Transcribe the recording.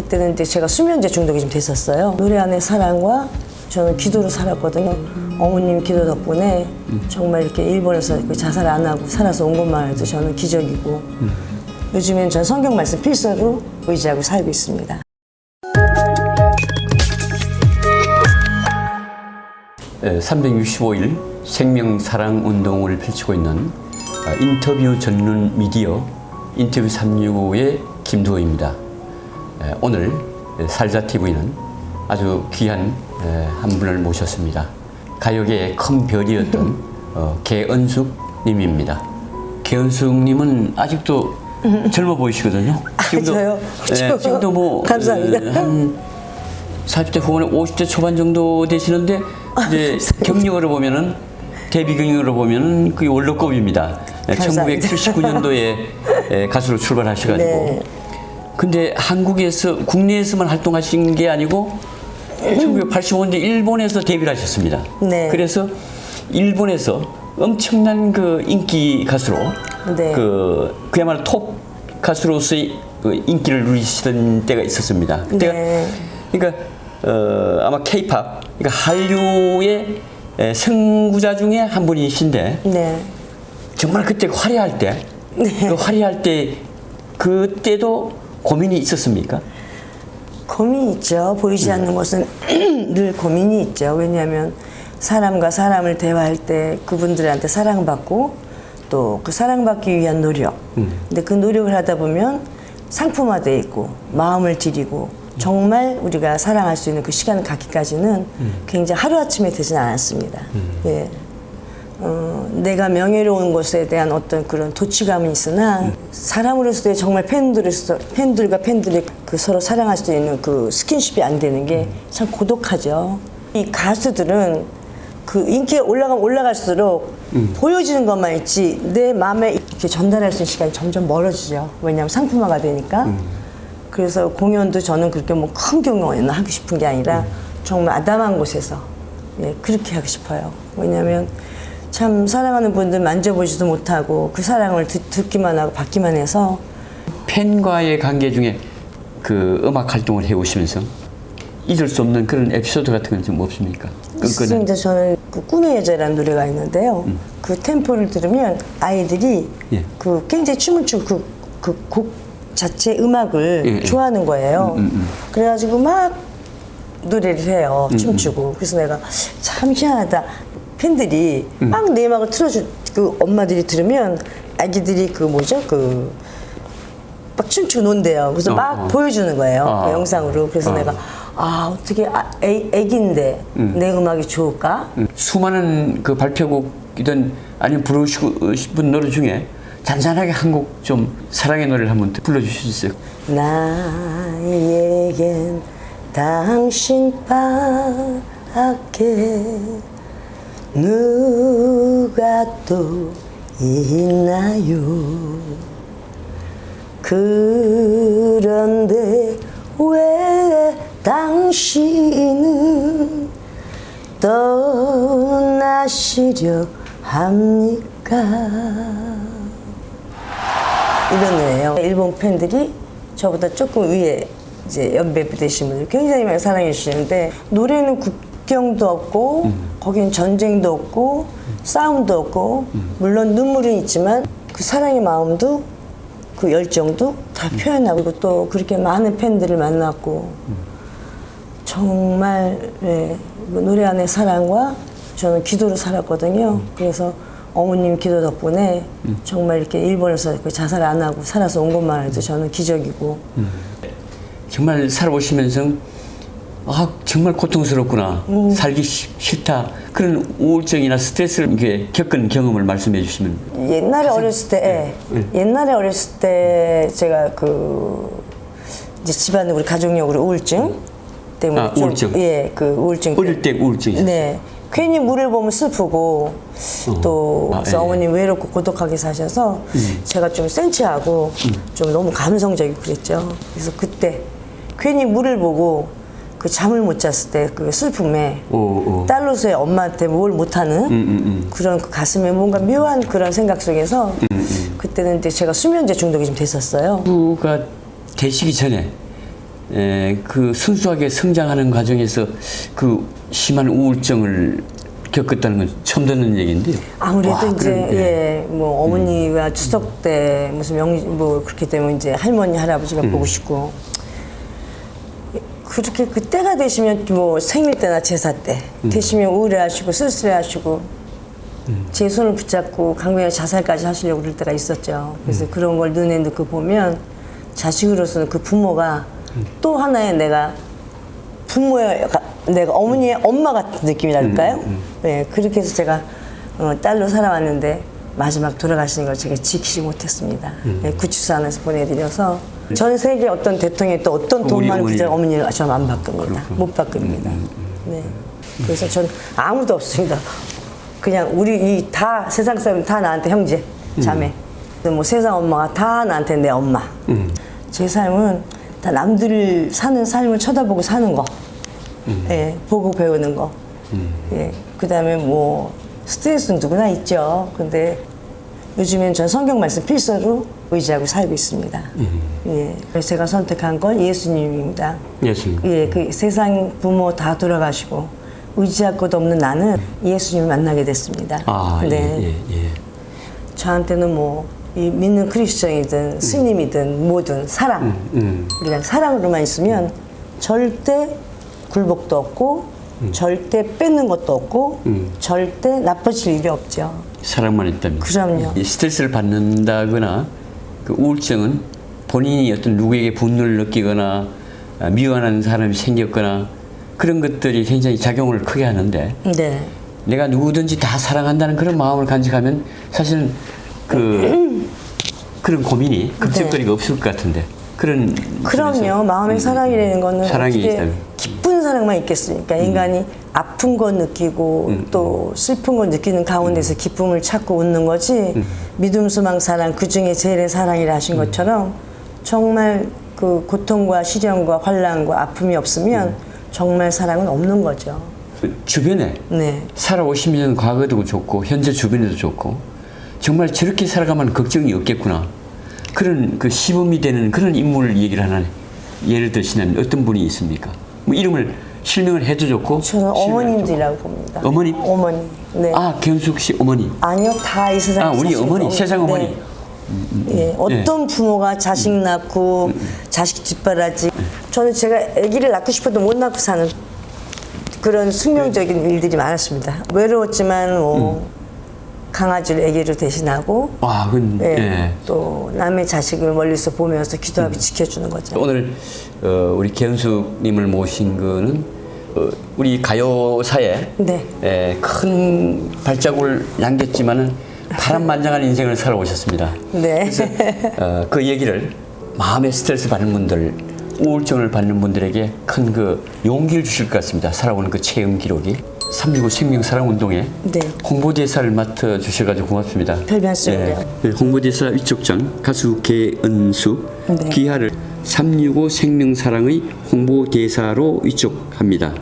그때는 이제 제가 수면제 중독이 좀 됐었어요. 노래 안에 사랑과 저는 기도로 살았거든요. 어머님 기도 덕분에 정말 이렇게 일본에서 자살 안 하고 살아서 온 것만 해도 저는 기적이고 요즘엔 전 성경 말씀 필수로 의지하고 살고 있습니다. 네, 365일 생명사랑운동을 펼치고 있는 인터뷰 전문 미디어 인터뷰 365의 김두호입니다. 오늘 살자TV는 아주 귀한 한 분을 모셨습니다. 가요계의 큰 별이었던 개은숙 님입니다. 개은숙 님은 아직도 젊어 보이시거든요. 지금도, 저요? 지금도 뭐 감사합니다. 한 40대 후반에 50대 초반 정도 되시는데 이제 경력으로 보면은 데뷔 경력으로 보면은 그게 월드컵입니다. 1979년도에 가수로 출발하셔가지고. 네. 근데 한국에서 국내에서만 활동하신 게 아니고 1985년에 일본에서 데뷔를 하셨습니다. 네. 그래서 일본에서 엄청난 그 인기 가수로 네. 그야말로 톱 가수로서의 그 인기를 누리시던 때가 있었습니다. 그때가 네. 그러니까 아마 K-팝, 그러니까 한류의 선구자 중에 한 분이신데 네. 정말 그때 화려할 때, 네. 그 화려할 때 그때도 고민이 있었습니까? 고민이 있죠. 보이지 않는 것은 늘 고민이 있죠. 왜냐하면 사람과 사람을 대화할 때 그분들한테 사랑받고 또 그 사랑받기 위한 노력. 근데 그 노력을 하다 보면 상품화되어 있고 마음을 들이고 정말 우리가 사랑할 수 있는 그 시간을 갖기까지는 굉장히 하루아침에 되지는 않았습니다. 예. 내가 명예로운 것에 대한 어떤 그런 도취감은 있으나 사람으로서의 정말 팬들과 팬들이 그 서로 사랑할 수 있는 그 스킨십이 안 되는 게 참 고독하죠. 이 가수들은 그 인기가 올라가면 올라갈수록 보여지는 것만 있지 내 마음에 이렇게 전달할 수 있는 시간이 점점 멀어지죠. 왜냐하면 상품화가 되니까. 그래서 공연도 저는 그렇게 뭐 큰 경연을 하고 싶은 게 아니라 정말 아담한 곳에서 그렇게 하고 싶어요. 왜냐하면 참 사랑하는 분들 만져보지도 못하고 그 사랑을 듣기만 하고 받기만 해서 팬과의 관계 중에 그 음악 활동을 해오시면서 잊을 수 없는 그런 에피소드 같은 건 좀 없습니까? 있습니다. 저는 그 꿈의 여자라는 노래가 있는데요. 그 템포를 들으면 아이들이 그 굉장히 춤을 추고 그 곡 자체 음악을 좋아하는 거예요. 그래가지고 막 노래를 해요. 춤추고. 그래서 내가 참 희한하다. 팬들이 막 내 음악을 틀어줄 그 엄마들이 들으면 아기들이 그 뭐죠 막 춤추고 논대요. 그래서 막 보여주는 거예요. 그 영상으로. 그래서 내가 어떻게 애기인데 내 음악이 좋을까? 수많은 그 발표곡이든 아니면 부르시고 싶은 노래 중에 잔잔하게 한 곡 좀 사랑의 노래를 한번 불러주실 수 있어요? 나에겐 당신밖에 누가 또 있나요? 그런데 왜 당신은 떠나시려 합니까? 이런 노래예요. 일본 팬들이 저보다 조금 위에 이제 연배 되신 분들 굉장히 많이 사랑해 주시는데 노래는 국경도 없고 거긴 전쟁도 없고 싸움도 없고 물론 눈물은 있지만 그 사랑의 마음도 그 열정도 다 표현하고 또 그렇게 많은 팬들을 만났고 정말 노래 안에 사랑과 저는 기도로 살았거든요. 그래서 어머님 기도 덕분에 정말 이렇게 일본에서 자살 안 하고 살아서 온 것만 해도 저는 기적이고 정말 살아보시면서 정말 고통스럽구나, 살기 싫다, 그런 우울증이나 스트레스를 이렇게 겪은 경험을 말씀해 주시면. 옛날에 어렸을 때 제가 이제 집안에 우리 가족력으로 우울증 때문에 우울증. 그 우울증 어릴 때 우울증이죠. 네. 괜히 물을 보면 슬프고 또 그래서 어머님 외롭고 고독하게 사셔서 제가 좀 센치하고 좀 너무 감성적이고 그랬죠. 그래서 그때 괜히 물을 보고 그 잠을 못 잤을 때 그 슬픔에 딸로서의 엄마한테 뭘 못하는 그런 그 가슴에 뭔가 묘한 그런 생각 속에서 그때는 이제 제가 수면제 중독이 좀 됐었어요. 부가 되시기 전에 그 순수하게 성장하는 과정에서 그 심한 우울증을 겪었다는 건 처음 듣는 얘기인데요. 아무래도 와, 이제 그럼, 예, 뭐 어머니가 추석 때 무슨 뭐 그렇게 되면 이제 할머니 할아버지가 보고 싶고 그렇게 그 때가 되시면 뭐 생일 때나 제사 때 되시면 우울해하시고 쓸쓸해하시고 제 손을 붙잡고 강변에 자살까지 하시려고 그럴 때가 있었죠. 그래서 그런 걸 눈에 넣고 보면 자식으로서는 그 부모가 또 하나의 내가 부모의 내가 어머니의 엄마 같은 느낌이랄까요? 네, 그렇게 해서 제가 딸로 살아왔는데 마지막 돌아가시는 걸 제가 지키지 못했습니다. 네, 구치소안에서 보내드려서 전 세계 어떤 대통령이 또 어떤 돈 많은 부자 어머니를 저는 안 바꿉니다. 못 바꿉니다. 네. 그래서 저는 아무도 없습니다. 그냥 우리 이 다 세상 사람 다 나한테 형제, 자매. 뭐 세상 엄마가 다 나한테 내 엄마. 제 삶은 다 남들 사는 삶을 쳐다보고 사는 거. 예, 보고 배우는 거. 예, 그다음에 뭐 스트레스는 누구나 있죠. 근데 요즘엔 전 성경 말씀 필수로 의지하고 살고 있습니다. 예, 그래서 제가 선택한 건 예수님입니다. 예수님. 예, 그 세상 부모 다 돌아가시고 의지할 것 없는 나는 예수님을 만나게 됐습니다. 아, 네. 예. 저한테는 뭐 이 믿는 크리스천이든 스님이든 뭐든 사랑. 그냥 사랑으로만 있으면 절대 굴복도 없고 절대 뺏는 것도 없고 절대 나빠질 일이 없죠. 사랑만 있다면. 그럼요. 이 스트레스를 받는다거나 그 우울증은 본인이 어떤 누구에게 분노를 느끼거나 미워하는 사람이 생겼거나 그런 것들이 굉장히 작용을 크게 하는데 네. 내가 누구든지 다 사랑한다는 그런 마음을 간직하면 사실은 그런 고민이 급격거리가 없을 것 같은데 그런 그럼요. 마음의 사랑이라는 거는 사랑이 어떻게 있다면. 기쁜 사랑만 있겠습니까? 인간이 아픈 거 느끼고 또 슬픈 거 느끼는 가운데서 기쁨을 찾고 웃는 거지. 믿음, 소망, 사랑 그 중에 제일의 사랑이라 하신 것처럼 정말 그 고통과 시련과 환난과 아픔이 없으면 정말 사랑은 없는 거죠. 주변에 네. 살아오시면 과거도 좋고 현재 주변에도 좋고 정말 저렇게 살아가면 걱정이 없겠구나 그런 그 시범이 되는 그런 인물을 얘기를 하나 예를 드시면 어떤 분이 있습니까? 뭐 이름을 실명을 해도 좋고 저는 어머님들이라고 봅니다. 어머님? 어머니. 네. 아 경숙 씨 어머니. 아니요, 다 이 세상에. 아 우리 사시는 어머니 세상 어머니. 네. 예, 어떤 부모가 자식 낳고 자식 뒷바라지. 저는 제가 아기를 낳고 싶어도 못 낳고 사는 그런 숙명적인 일들이 많았습니다. 외로웠지만 뭐 강아지를 아기로 대신하고 와, 예, 예. 또 남의 자식을 멀리서 보면서 기도하고 지켜주는 거죠. 오늘 우리 견숙님을 모신 거는 우리 가요사에 네. 큰 발자국을 남겼지만은 파란만장한 인생을 살아오셨습니다. 네. 그래서 그 얘기를 마음에 스트레스 받는 분들, 우울증을 받는 분들에게 큰 그 용기를 주실 것 같습니다. 살아오는 그 체험 기록이. 365 생명사랑운동에 네. 홍보대사를 맡아 주셔가지고 고맙습니다. 별 말씀을요. 네, 홍보대사 위촉장 가수 개은수 네. 귀하를 365 생명사랑의 홍보대사로 위촉합니다.